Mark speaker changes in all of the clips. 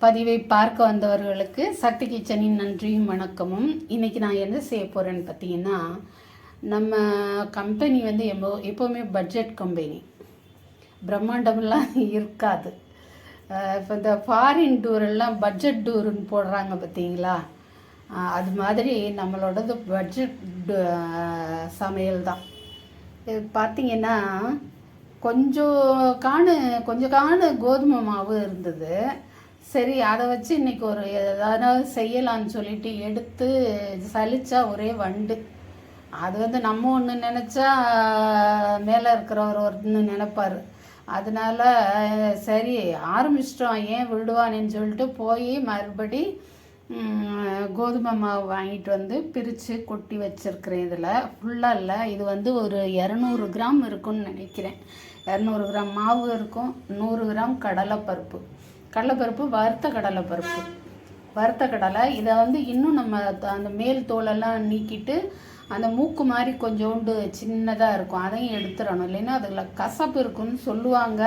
Speaker 1: பதிவை பார்க்க வந்தவர்களுக்கு சக்தி கிச்சனின் நன்றியும் வணக்கமும். இன்றைக்கி நான் என்ன செய்ய போகிறேன்னு பார்த்தீங்கன்னா, நம்ம கம்பெனி வந்து எப்போவுமே பட்ஜெட் கம்பெனி, பிரம்மாண்டமெல்லாம் இருக்காது. இப்போ இந்த ஃபாரின் டூரெல்லாம் பட்ஜெட் டூருன்னு போடுறாங்க பார்த்தீங்களா, அது மாதிரி நம்மளோடது பட்ஜெட் சமையல் தான். பார்த்திங்கன்னா கொஞ்சம் காணு கோதுமை மாவு இருந்தது. சரி, அதை வச்சு இன்றைக்கி ஒரு ஏதாவது செய்யலான்னு சொல்லிட்டு எடுத்து சலிச்சா ஒரே வண்டு. அது வந்து நம்ம ஒன்று நினச்சா மேலே இருக்கிறவர் ஒன்று நினைப்பார். அதனால சரி ஆரம்பிச்சிட்டோம், ஏன் விடுவானேன்னு சொல்லிட்டு போய் மறுபடி கோதுமை மாவு வாங்கிட்டு வந்து பிரித்து கொட்டி வச்சுருக்கிறேன். இதில் ஃபுல்லாக இல்லை, இது வந்து ஒரு 200 கிராம் இருக்குன்னு நினைக்கிறேன். 200 கிராம் மாவு இருக்கும். 100 கிராம் கடலைப்பருப்பு, வறுத்த கடலை. இதை வந்து இன்னும் நம்ம அந்த மேல் தோலெல்லாம் நீக்கிட்டு அந்த மூக்கு மாதிரி கொஞ்சோண்டு சின்னதாக இருக்கும், அதையும் எடுத்துடணும். இல்லைன்னா அதில் கசப்பு இருக்குன்னு சொல்லுவாங்க.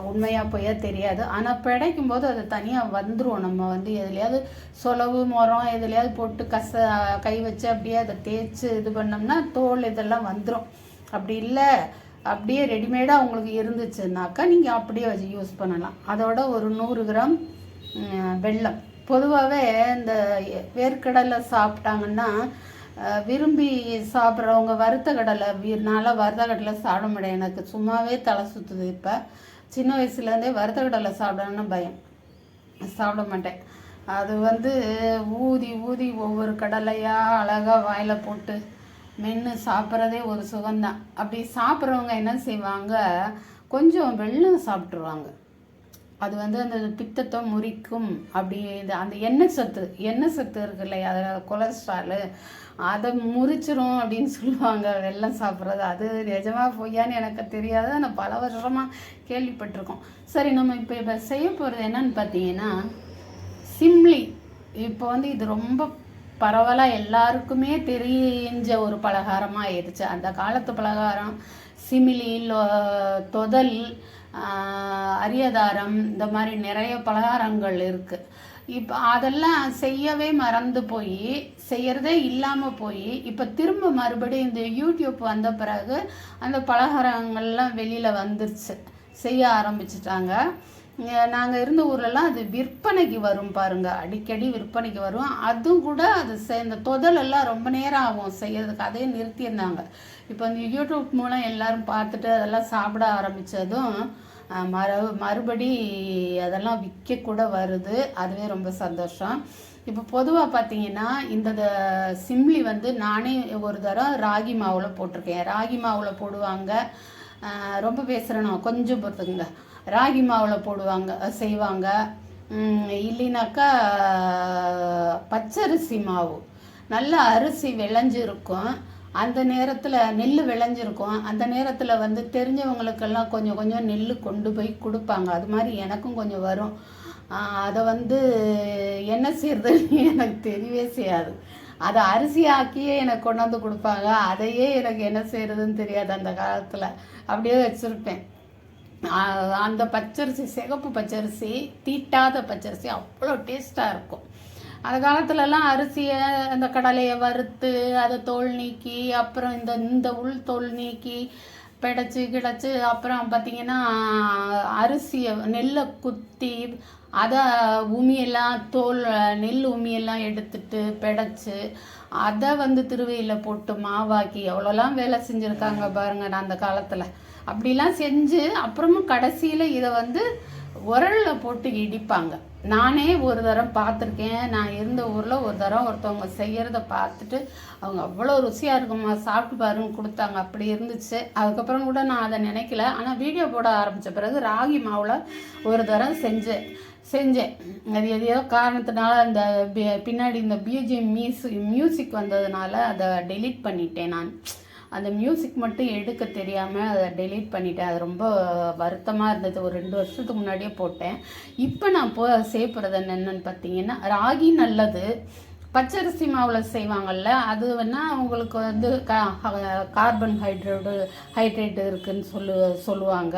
Speaker 1: உண்மையாக பொய்யா தெரியாது. ஆனால் பிடைக்கும் போது அது தனியாக வந்துடும். நம்ம வந்து எதுலையாவது சொலவு முறம் எதுலையாவது போட்டு கை வச்சு அப்படியே அதை தேய்ச்சி இது பண்ணோம்னா தோல் இதெல்லாம் வந்துடும். அப்படி இல்லை, அப்படியே ரெடிமேடாக உங்களுக்கு இருந்துச்சுன்னாக்கா நீங்கள் அப்படியே வச்சு யூஸ் பண்ணலாம். அதோட ஒரு 100 கிராம் வெல்லம். பொதுவாகவே இந்த வேர்க்கடலை சாப்பிட்டாங்கன்னா விரும்பி சாப்பிட்றவங்க வறுத்த கடலை, நல்லா வறுத்த கடலை சாப்பிட முடியாது. எனக்கு சும்மாவே தலை சுற்றுது. இப்போ சின்ன வயசுலேருந்தே வறுத்த கடலை சாப்பிடணும்னு பயம், சாப்பிட மாட்டேன். அது வந்து ஊதி ஒவ்வொரு கடலையாக அழகாக வாயில் போட்டு மென்று சாப்பிட்றதே ஒரு சுகம்தான். அப்படி சாப்பிட்றவங்க என்ன செய்வாங்க, கொஞ்சம் வெல்லம் சாப்பிட்ருவாங்க. அது வந்து அந்த பித்தத்தை முறிக்கும். அப்படி அந்த எண்ணெய் சத்து இருக்கு இல்லையா, அதில் கொலஸ்ட்ராலு, அதை முறிச்சிரும் அப்படின்னு சொல்லுவாங்க வெல்லம் சாப்பிட்றது. அது நிஜமாக பொய்யான்னு எனக்கு தெரியாது, நான் பல வருஷமாக கேள்விப்பட்டிருக்கோம். சரி, நம்ம இப்போ செய்ய போகிறது என்னன்னு பார்த்தீங்கன்னா சிம்லி. இப்போ வந்து இது ரொம்ப பரவலாக எல்லாருக்குமே தெரிஞ்ச ஒரு பலகாரமாக ஆயிடுச்சு. அந்த காலத்து பலகாரம் சிமிலி, தொதல், அரியதாரம், இந்த மாதிரி நிறைய பலகாரங்கள் இருக்குது. இப்போ அதெல்லாம் செய்யவே மறந்து போய் செய்கிறதே இல்லாமல் போய் இப்போ திரும்ப மறுபடியும் இந்த யூடியூப் வந்த பிறகு அந்த பலகாரங்கள்லாம் வெளியில் வந்துருச்சு, செய்ய ஆரம்பிச்சிட்டாங்க. நாங்கள் இருந்த ஊர்லலாம் அது விற்பனைக்கு வரும் பாருங்கள், அடிக்கடி விற்பனைக்கு வரும். அதுவும் கூட அது இந்த தொதலெல்லாம் ரொம்ப நேரம் ஆகும் செய்யறதுக்கு, அதே நிறுத்தியிருந்தாங்க. இப்போ இந்த யூடியூப் மூலம் எல்லோரும் பார்த்துட்டு அதெல்லாம் சாப்பிட ஆரம்பித்ததும் மறுபடி அதெல்லாம் விற்கக்கூட வருது. அதுவே ரொம்ப சந்தோஷம். இப்போ பொதுவாக பார்த்தீங்கன்னா இந்த சிம்லி வந்து நானே ஒரு தரம் ராகி மாவில் போட்டிருக்கேன். ராகி மாவில் போடுவாங்க, ரொம்ப பேசுகிறேன்னா கொஞ்சம் பொறுத்துக்குங்க. ராகி மாவில் போடுவாங்க, செய்வாங்க. இல்லைனாக்கா பச்சரிசி மாவு, நல்ல அரிசி விளைஞ்சிருக்கும், அந்த நேரத்தில் நெல் விளைஞ்சிருக்கும். அந்த நேரத்தில் வந்து தெரிஞ்சவங்களுக்கெல்லாம் கொஞ்சம் நெல் கொண்டு போய் கொடுப்பாங்க. அது மாதிரி எனக்கும் கொஞ்சம் வரும். அதை வந்து என்ன செய்யறதுன்னு எனக்கு தெரியவே செய்யாது. அதை அரிசி ஆக்கியே எனக்கு கொண்டாந்து கொடுப்பாங்க. அதையே எனக்கு என்ன செய்யறதுன்னு தெரியாது. அந்த காலத்தில் அப்படியே வச்சுருப்பேன். அந்த பச்சரிசி, சிகப்பு பச்சரிசி, தீட்டாத பச்சரிசி அவ்வளோ டேஸ்ட்டாக இருக்கும். அந்த காலத்துலலாம் அரிசியை, அந்த கடலையை வறுத்து அதை தோல் நீக்கி, அப்புறம் இந்த உள் தோல் நீக்கி கிடச்சி அப்புறம் பார்த்திங்கன்னா அரிசியை நெல்லை குத்தி அதை உமியெல்லாம் நெல் உமியெல்லாம் எடுத்துட்டு பிடைச்சி அதை வந்து திருவையில் போட்டு மாவாக்கி எவ்வளோலாம் வேலை செஞ்சுருக்காங்க பாருங்கள். நான் அந்த காலத்தில் அப்படிலாம் செஞ்சு அப்புறமும் கடைசியில் இதை வந்து உரலில் போட்டு இடிப்பாங்க. நானே ஒரு தரம் பார்த்துருக்கேன். நான் இருந்த ஊரில் ஒரு தரம் ஒருத்தவங்க செய்கிறத பார்த்துட்டு அவங்க அவ்வளோ ருசியாக இருக்குமா, சாப்பிட்டு பாருன்னு கொடுத்தாங்க. அப்படி இருந்துச்சு. அதுக்கப்புறம் கூட நான் அதை நினைக்கல. ஆனால் வீடியோ போட ஆரம்பித்த பிறகு ராகி மாவில் ஒரு தரம் செஞ்சேன். அது எதையோ காரணத்தினால அந்த பின்னாடி இந்த பிஜிஎம் மியூசிக் வந்ததுனால அதை டெலீட் பண்ணிட்டேன். நான் அந்த மியூசிக் மட்டும் எடுக்க தெரியாமல் அதை டெலீட் பண்ணிட்டேன். அது ரொம்ப வருத்தமாக இருந்தது. ஒரு 2 வருஷத்துக்கு முன்னாடியே போட்டேன். இப்போ நான் சேர்ப்புறது என்னென்னு பார்த்தீங்கன்னா, ராகி நல்லது, பச்சரிசி மாவில் செய்வாங்கள்ல, அது வேணால் உங்களுக்கு வந்து கார்பன் ஹைட்ரேட்டு இருக்குதுன்னு சொல்லுவாங்க.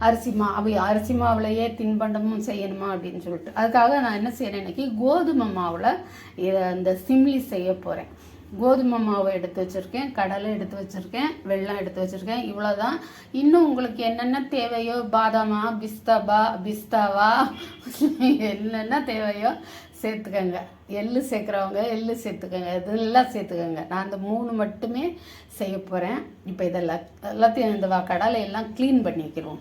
Speaker 1: அரிசி மாவுலையே தின்பண்டமும் செய்யணுமா அப்படின்னு சொல்லிட்டு, அதுக்காக நான் என்ன செய்கிறேன், இன்றைக்கி கோதுமை மாவில் இந்த சிம்லி செய்ய போகிறேன். கோதுமை மாவு எடுத்து வச்சுருக்கேன், கடலை எடுத்து வச்சுருக்கேன், வெல்லம் எடுத்து வச்சுருக்கேன், இவ்வளோதான். இன்னும் உங்களுக்கு என்னென்ன தேவையோ, பாதாமா, பிஸ்தாவா என்னென்ன தேவையோ சேர்த்துக்கங்க. எள்ளு சேர்க்குறவங்க எள்ளு சேர்த்துக்கங்க, இதெல்லாம் சேர்த்துக்கங்க. நான் அந்த 3 மட்டுமே செய்ய போகிறேன். இப்போ எல்லாத்தையும் இந்த கடலையெல்லாம் க்ளீன் பண்ணிக்கிறோம்.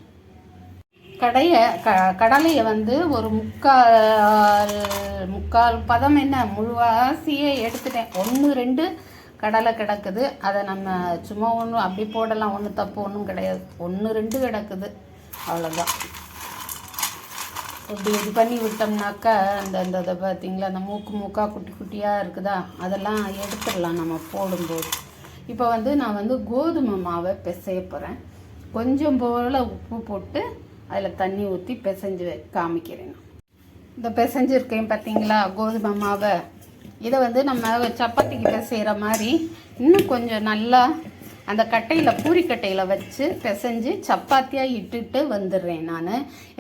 Speaker 1: கடலையை வந்து ஒரு முக்கால் பதம் என்ன முழுவாசியே எடுத்துட்டேன். 1-2 கடலை கிடக்குது. அதை நம்ம சும்மா ஒன்றும் அப்படி போடலாம், ஒன்றும் தப்பு ஒன்றும் கிடையாது. 1-2 கிடக்குது, அவ்வளோதான். இப்படி இது பண்ணி விட்டோம்னாக்கா அந்த இதை பார்த்திங்களா, அந்த மூக்காக குட்டி குட்டியாக இருக்குதா, அதெல்லாம் எடுத்துடலாம் நம்ம போடும்போது. இப்போ வந்து நான் வந்து கோதுமை மாவை பிசைய போகிறேன். கொஞ்சம் போல் உப்பு போட்டு அதில் தண்ணி ஊற்றி பிசைஞ்சு காமிக்கிறேன். இந்த பிசைஞ்சிருக்கேன் பார்த்தீங்களா கோதுமை மாவை. இதை வந்து நம்ம சப்பாத்திக்கு பிசைகிற மாதிரி இன்னும் கொஞ்சம் நல்லா அந்த கட்டையில் பூரிக்கட்டையில் வச்சு பிசைஞ்சு சப்பாத்தியாக இட்டுட்டு வந்துடுறேன்.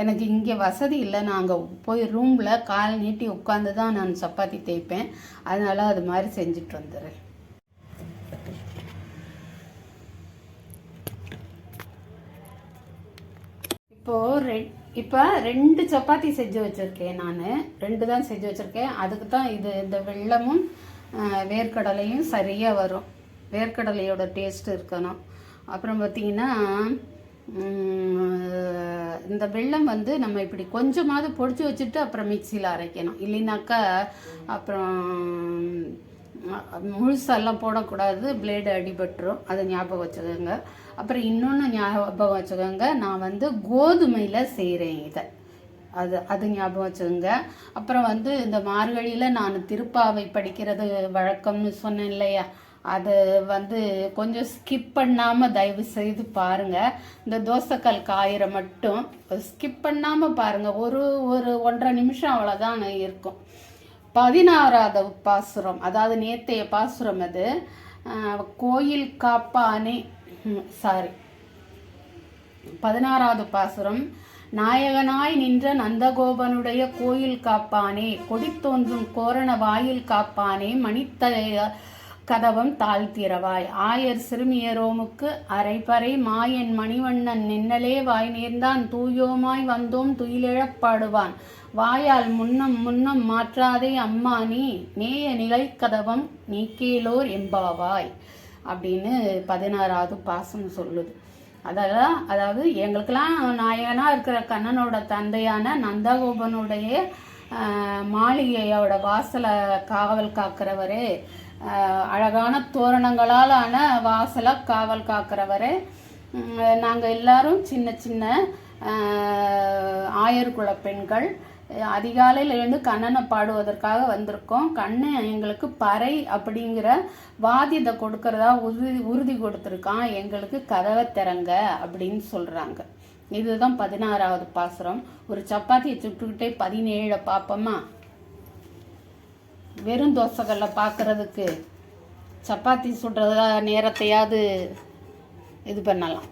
Speaker 1: எனக்கு இங்கே வசதி இல்லை, நான் அங்கே போய் ரூமில் கால் நீட்டி உட்காந்து தான் நான் சப்பாத்தி தேய்ப்பேன். அதனால் அது மாதிரி செஞ்சுட்டு வந்துடுறேன். இப்போ 2 சப்பாத்தி செஞ்சு வச்சுருக்கேன். நான் 2 தான் செஞ்சு வச்சுருக்கேன். அதுக்கு தான் இந்த வெல்லமும் வேர்க்கடலையும் சரியாக வரும். வேர்க்கடலையோட டேஸ்ட் இருக்கணும். அப்புறம் பார்த்திங்கன்னா இந்த வெல்லம் வந்து நம்ம இப்படி கொஞ்சமாவது பொடிச்சு வச்சுட்டு அப்புறம் மிக்சியில் அரைக்கணும். இல்லைனாக்கா அப்புறம் முழுசெல்லாம் போடக்கூடாது, பிளேடு அடிபட்டுரும். அதை ஞாபகம் வச்சுக்கோங்க. அப்புறம் இன்னொன்று ஞாபகம் வச்சுக்கோங்க, நான் வந்து கோதுமையில் செய்கிறேன் இதை, அது ஞாபகம் வச்சுக்கோங்க. அப்புறம் வந்து இந்த மார்கழியில் நான் திருப்பாவை படிக்கிறது வழக்கம்னு சொன்னேன் இல்லையா, அது வந்து கொஞ்சம் ஸ்கிப் பண்ணாமல் தயவு செய்து பாருங்கள். இந்த தோசைக்கல் காயிற மட்டும் ஸ்கிப் பண்ணாமல் பாருங்கள். ஒரு 1.5 நிமிஷம் அவ்வளோதான் இருக்கும். 16வது பாசுரம், அதாவது நேத்தைய பாசுரம். அது கோயில் காப்பானே 16வது பாசுரம். நாயகனாய் நின்ற நந்தகோபனுடைய கோயில் காப்பானே, கொடி தோன்றும் கோரண வாயில் காப்பானே, மணித்த கதவம் தாழ்த்திரவாய், ஆயர் சிறுமியரோமுக்கு அரைப்பறை மாயன் மணிவண்ணன் நின்னலே வாய் நேர்ந்தான், தூயோமாய் வந்தோம் துயிலிழப்பாடுவான், வாயால் முன்னம் மாற்றாதே அம்மா நீ, நேய நிலை கதவம் நீக்கேலோர் எம்பாவாய் அப்படின்னு 16வது பாசம் சொல்லுது. அதாவது எங்களுக்கெல்லாம் நாயகனாக இருக்கிற கண்ணனோட தந்தையான நந்தகோபனுடைய மாளிகையோட வாசலை காவல் காக்கிறவரே, அழகான தோரணங்களாலான வாசலை காவல் காக்கிறவரே, நாங்கள் எல்லாரும் சின்ன சின்ன ஆயர்குல பெண்கள் அதிகாலையில் எழுந்து கண்ணனை பாடுவதற்காக வந்திருக்கோம். கண்ணன் எங்களுக்கு பறை அப்படிங்கிற வாத்தியத்தை கொடுக்கறதா உறுதி கொடுத்துருக்கான், எங்களுக்கு கதவை திறங்க அப்படின்னு சொல்கிறாங்க. இதுதான் 16வது பாசுரம். ஒரு சப்பாத்தியை சுட்டுக்கிட்டே 17 பார்ப்போமா? வெறும் தோசைகளில் பார்க்குறதுக்கு சப்பாத்தி சுடுறதா நேரத்தையாவது இது பண்ணலாம்.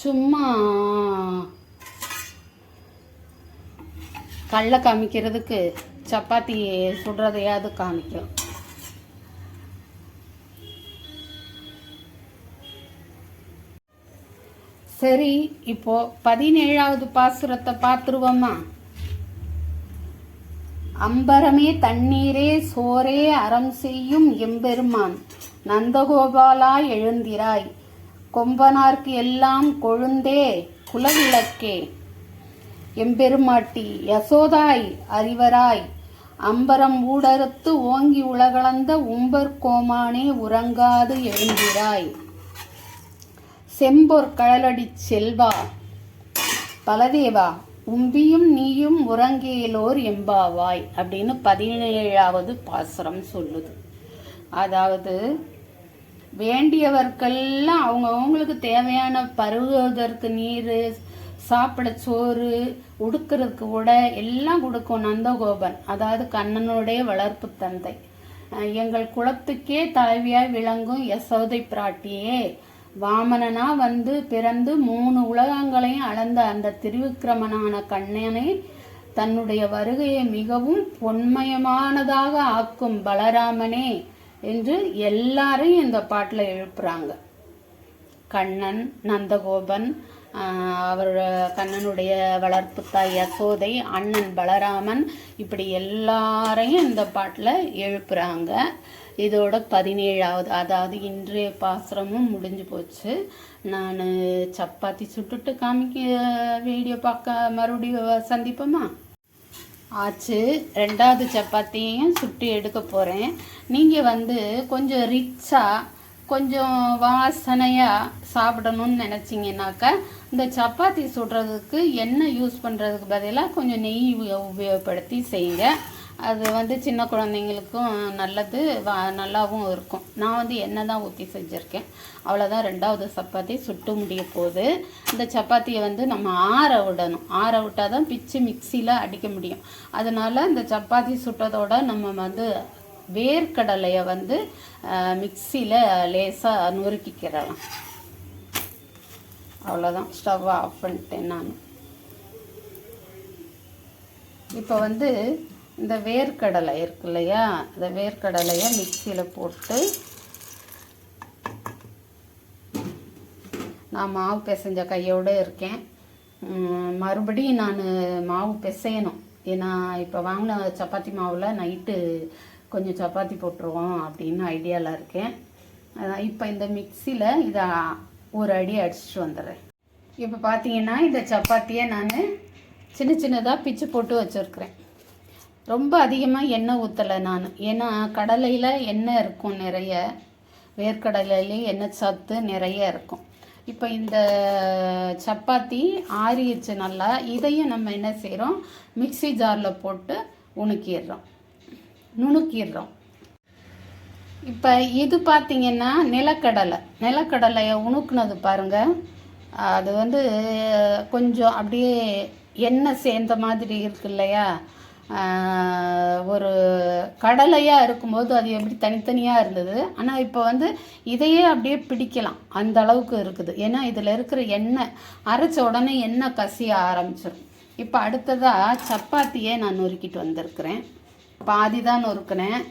Speaker 1: சும்மா கல்லை காமிக்கிறதுக்கு சப்பாத்தி சுடுறதையாவது காமிக்கும். சரி, இப்போ 17வது பாசுரத்தை பார்த்துருவோமா? அம்பரமே தண்ணீரே சோரே அறம் செய்யும் எம்பெருமான், நந்தகோபாலா எழுந்திராய், கொம்பனார்க்கு எல்லாம் கொழுந்தே குலவிளக்கே, எம்பெருமாட்டி யசோதாய் அறிவராய், அம்பரம் ஊடறுத்து ஓங்கி உலகளந்த உம்பர் கோமானே உறங்காது எழுந்திராய், செம்பொற் கழலடி செல்வா பலதேவா, உம்பியும் நீயும் உறங்கேலோர் எம்பாவாய் அப்படின்னு 17வது பாசுரம் சொல்லுது. அதாவது வேண்டியவர்க்கெல்லாம் அவங்கவுங்களுக்கு தேவையான பருகுவதற்கு நீர், சாப்பிட சோறு, உடுக்கிறதுக்கு உடை எல்லாம் கொடுக்கும் நந்தகோபன். அதாவது கண்ணனுடைய வளர்ப்பு தந்தை. எங்கள் குலத்துக்கே தலைவியாய் விளங்கும் யசோதை பிராட்டியே, வாமனனா வந்து பிறந்து 3 உலகங்களையும் அளந்த அந்த திருவிக்கிரமனான கண்ணனை தன்னுடைய வருகையை மிகவும் பொன்மயமானதாக ஆக்கும் பலராமனே என்று எல்லாரையும் இந்த பாட்டில் எழுப்புறாங்க. கண்ணன், நந்தகோபன், அவர் கண்ணனுடைய வளர்ப்பு தாய் யசோதை, அண்ணன் பலராமன், இப்படி எல்லாரையும் இந்த பாட்டில் எழுப்புறாங்க. இதோட 17வது, அதாவது இன்றைய பாசுரமும் முடிஞ்சு போச்சு. நான் சப்பாத்தி சுட்டுட்டு வீடியோ பார்க்க மறுபடியும் சந்திப்போமா? ஆச்சு. 2வது சப்பாத்தியையும் சுட்டு எடுக்க போகிறேன். நீங்கள் வந்து கொஞ்சம் ரிச்சாக, கொஞ்சம் வாசனையாக சாப்பிடணும்னு நினச்சிங்கனாக்கா இந்த சப்பாத்தி சுடுறதுக்கு எண்ணெய் யூஸ் பண்ணுறதுக்கு பதிலாக கொஞ்சம் நெய் உபயோகப்படுத்தி செய்யுங்க. அது வந்து சின்ன குழந்தைங்களுக்கும் நல்லது, நல்லாவும் இருக்கும். நான் வந்து எண்ணெய் தான் ஊற்றி செஞ்சுருக்கேன். அவ்வளோதான். 2வது சப்பாத்தி சுட்டு முடிய போகுது. இந்த சப்பாத்தியை வந்து நம்ம ஆற விடணும். ஆற விட்டால் தான் பிச்சு மிக்சியில் அடிக்க முடியும். அதனால் இந்த சப்பாத்தி சுட்டதோட நம்ம வந்து வேர்க்கடலையை வந்து மிக்சியில் லேசாக நொறுக்கிக்கிறலாம். அவ்வளோதான். ஸ்டவ்வை ஆஃப் பண்ணிட்டேன் நான். இப்போ வந்து இந்த வேர்க்கடலை இருக்கு இல்லையா, இந்த வேர்க்கடலையை மிக்சியில் போட்டு நான் மாவு பிசைஞ்ச கையோடு இருக்கேன். மறுபடியும் நான் மாவு பிசையணும். ஏன்னா இப்போ வாங்கின சப்பாத்தி மாவில் நைட்டு கொஞ்சம் சப்பாத்தி போட்டுருவோம் அப்படின்னு ஐடியாவில் இருக்கேன். இப்போ இந்த மிக்சியில் இதை ஒரு அடி அடிச்சுட்டு வந்துடுறேன். இப்போ பார்த்தீங்கன்னா இந்த சப்பாத்தியை நான் சின்ன சின்னதாக பிச்சு போட்டு வச்சுருக்கிறேன். ரொம்ப அதிகமாக எண்ணெய் ஊற்றலை நான். ஏன்னா கடலையில் எண்ணெய் இருக்கும் நிறைய, வேர்க்கடலையிலேயே எண்ணெய் சத்து நிறைய இருக்கும். இப்போ இந்த சப்பாத்தி ஆறிடுச்சு நல்லா. இதையும் நம்ம என்ன செய்கிறோம், மிக்சி ஜாரில் போட்டு நுணுக்கிடுறோம். இப்போ இது பார்த்திங்கன்னா நிலக்கடலையை உணுக்குனது பாருங்கள். அது வந்து கொஞ்சம் அப்படியே எண்ணெய் சேர்ந்த மாதிரி இருக்கு இல்லையா, ஒரு கடலையாக இருக்கும்போது அது எப்படி தனித்தனியாக இருந்தது. ஆனால் இப்போ வந்து இதையே அப்படியே பிடிக்கலாம், அந்த அளவுக்கு இருக்குது. ஏன்னா இதில் இருக்கிற எண்ணெய் அரைச்ச உடனே எண்ணெய் கசிய ஆரம்பிச்சிடும். இப்போ அடுத்ததாக சப்பாத்தியே நான் நொறுக்கிட்டு வந்திருக்கிறேன். பாதி தான் நொறுக்கினேன்.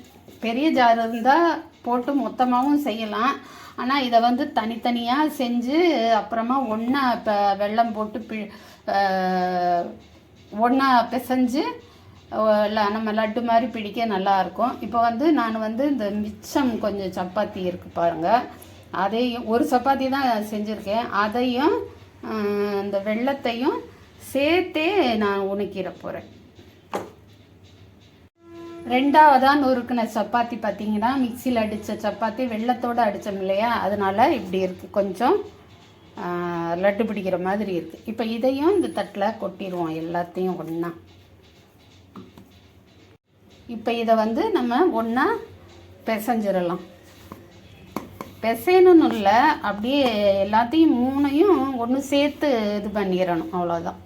Speaker 1: பெரிய ஜார் இருந்தால் போட்டு மொத்தமாகவும் செய்யலாம். ஆனால் இதை வந்து தனித்தனியாக செஞ்சு அப்புறமா ஒன்றா இப்போ வெல்லம் போட்டு ஒன்றா பிசைஞ்சு நம்ம லட்டு மாதிரி பிடிக்க நல்லாயிருக்கும். இப்போ வந்து நான் வந்து இந்த மிச்சம் கொஞ்சம் சப்பாத்தி இருக்குது பாருங்கள், அதையும் ஒரு சப்பாத்தி தான் செஞ்சுருக்கேன். அதையும் இந்த வெல்லத்தையும் சேர்த்தே நான் உணுக்கிட போகிறேன். 2வதாக நொறுக்கின சப்பாத்தி பார்த்திங்கன்னா மிக்சியில் அடித்த சப்பாத்தி வெல்லத்தோடு அடித்தோம் இல்லையா, அதனால் இப்படி இருக்குது, கொஞ்சம் லட்டு பிடிக்கிற மாதிரி இருக்குது. இப்போ இதையும் இந்த தட்டில் கொட்டிடுவோம் எல்லாத்தையும் ஒன்றா. இப்போ இதை வந்து நம்ம ஒன்றா பிசைஞ்சிடலாம். பிசையணும்னு இல்லை, அப்படியே எல்லாத்தையும் 3ஐயும் ஒன்று சேர்த்து இது பண்ணிடணும், அவ்வளோதான்.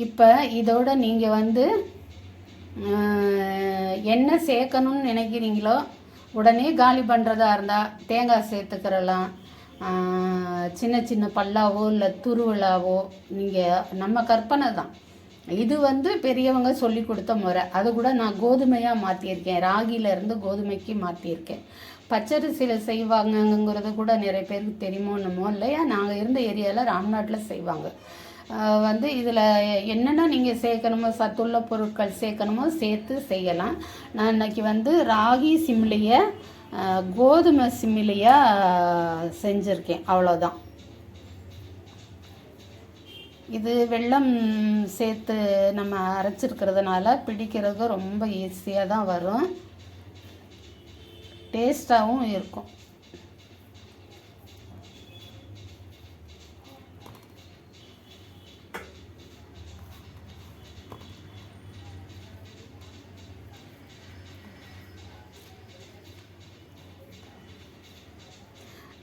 Speaker 1: இப்போ இதோட நீங்கள் வந்து என்ன சேர்க்கணும்னு நினைக்கிறீங்களோ உடனே காலி பண்ணுறதா இருந்தால் தேங்காய் சேர்த்துக்கிறலாம். சின்ன சின்ன பல்லாவோ இல்லை துருவலாவோ நீங்கள் நம்ம கற்பனை தான். இது வந்து பெரியவங்க சொல்லி கொடுத்த முறை. அது கூட நான் கோதுமையாக மாற்றியிருக்கேன், ராகியிலேருந்து கோதுமைக்கு மாற்றியிருக்கேன். பச்சரிசியில் செய்வாங்கங்கிறது கூட நிறைய பேருக்கு தெரியுமோ என்னமோ இல்லையா. நாங்கள் இருந்த ஏரியாவில் ராம்நாட்டில் செய்வாங்க. வந்து இதில் என்னென்ன நீங்கள் சேர்க்கணுமோ, சத்துள்ள பொருட்கள் சேர்க்கணுமோ சேர்த்து செய்யலாம். நான் இன்றைக்கி வந்து ராகி சிம்லியை கோதுமை சிம்லியாக செஞ்சுருக்கேன், அவ்வளோதான். இது வெல்லம் சேர்த்து நம்ம அரைச்சிருக்கிறதுனால பிடிக்கிறது ரொம்ப ஈஸியாக தான் வரும், டேஸ்ட்டாகவும் இருக்கும்.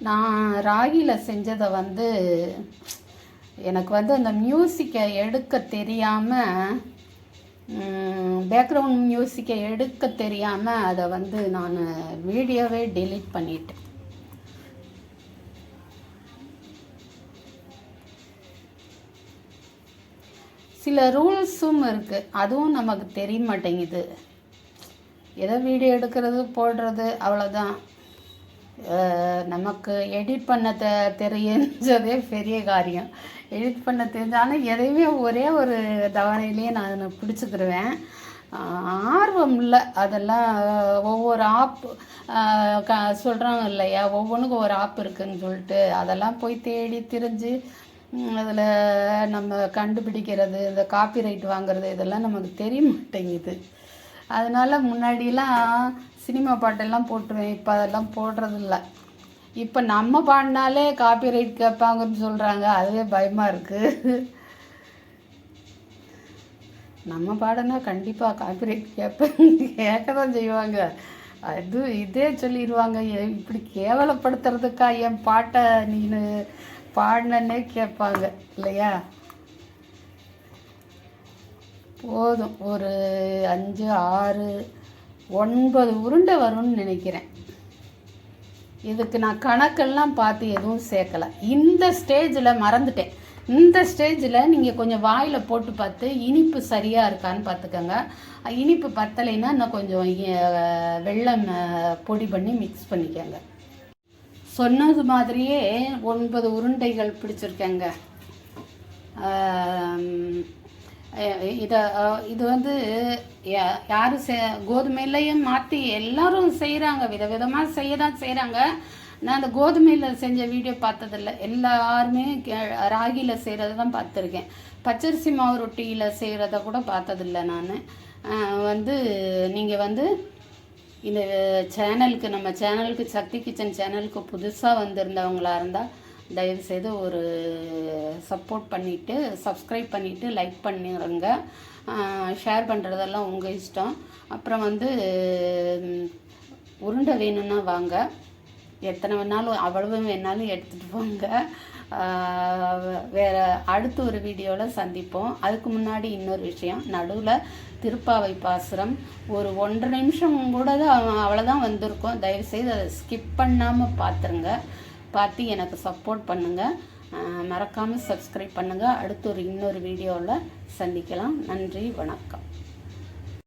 Speaker 1: நான் ராகியில் செஞ்சதை வந்து எனக்கு வந்து அந்த மியூசிக்கை எடுக்க தெரியாமல், பேக்ரவுண்ட் மியூசிக்கை எடுக்க தெரியாமல் அதை வந்து நான் வீடியோவே டெலீட் பண்ணிட்டேன். சில ரூல்ஸும் இருக்குது, அதுவும் நமக்கு தெரிய மாட்டேங்குது. ஏதோ வீடியோ எடுக்கிறது போடுறது அவ்வளோதான். நமக்கு எடிட் பண்ண தெரிஞ்சதே பெரிய காரியம். எடிட் பண்ண தெரிஞ்சாலும் எதையுமே ஒரே ஒரு தவணையிலேயே நான் பிடிச்சிக்கிடுவேன். ஆர்வம் இல்லை அதெல்லாம். ஒவ்வொரு ஆப் சொல்கிறாங்க இல்லையா, ஒவ்வொன்றுக்கும் ஒரு ஆப் இருக்குதுன்னு சொல்லிட்டு அதெல்லாம் போய் தேடி திரிஞ்சு அதில் நம்ம கண்டுபிடிக்கிறது, இந்த காப்பிரைட் வாங்கிறது இதெல்லாம் நமக்கு தெரிய மாட்டேங்குது. அதனால் முன்னாடிலாம் சினிமா பாட்டெல்லாம் போட்டுருவேன், இப்போ அதெல்லாம் போடுறதில்ல. இப்போ நம்ம பாடினாலே காப்பிரைட் கேட்பாங்கன்னு சொல்கிறாங்க, அதுவே பயமாக இருக்குது. நம்ம பாடினா கண்டிப்பாக காப்பிரைட் கேட்க தான் செய்வாங்க. இதே சொல்லிடுவாங்க, இப்படி கேவலப்படுத்துறதுக்கா என் பாட்டை நீனு பாடினே கேட்பாங்க இல்லையா. போதும், ஒரு 5, 6, 9 உருண்டை வரும்னு நினைக்கிறேன். இதுக்கு நான் கணக்கெல்லாம் பார்த்து எதுவும் சேர்க்கலை. இந்த ஸ்டேஜில் மறந்துட்டேன். இந்த ஸ்டேஜில் நீங்கள் கொஞ்சம் வாயில் போட்டு பார்த்து இனிப்பு சரியாக இருக்கான்னு பார்த்துக்கோங்க. இனிப்பு பத்தலைன்னா இன்னும் கொஞ்சம் வெல்லம் பொடி பண்ணி மிக்ஸ் பண்ணிக்கோங்க. சொன்னது மாதிரியே 9 உருண்டைகள் பிடிச்சிருக்கேங்க. இது வந்து யார் கோதுமையிலையும் மாற்றி எல்லோரும் செய்கிறாங்க, விதவிதமாக செய்கிறாங்க. நான் அந்த கோதுமையில் செஞ்ச வீடியோ பார்த்ததில்ல. எல்லாருமே ராகியில் செய்கிறது தான் பார்த்துருக்கேன். பச்சரிசி மாவு ரொட்டியில் செய்கிறத கூட பார்த்ததில்ல நான். வந்து நீங்கள் வந்து இந்த சேனலுக்கு, நம்ம சேனலுக்கு, சக்தி கிச்சன் சேனலுக்கு புதுசாக வந்திருந்தவங்களாக இருந்தால் தயவுசெய்து ஒரு சப்போர்ட் பண்ணிவிட்டு, சப்ஸ்கிரைப் பண்ணிவிட்டு லைக் பண்ணிடுங்க. ஷேர் பண்ணுறதெல்லாம் உங்கள் இஷ்டம். அப்புறம் வந்து உருண்டை வேணும்னா வாங்க, எத்தனை வேணாலும் அவ்வளவு வேணாலும் எடுத்துகிட்டு போங்க. வேறு அடுத்த ஒரு வீடியோவில் சந்திப்போம். அதுக்கு முன்னாடி இன்னொரு விஷயம், நடுவில் திருப்பாவை பாசுரம் ஒரு 1.5 நிமிஷம் கூட தான், அவ்வளோதான் வந்திருக்கும். தயவுசெய்து அதை ஸ்கிப் பண்ணாமல் பார்த்துருங்க. பார்த்து எனக்கு சப்போர்ட் பண்ணுங்கள். மறக்காமல் சப்ஸ்கிரைப் பண்ணுங்கள். அடுத்து இன்னொரு வீடியோவில் சந்திக்கலாம். நன்றி, வணக்கம்.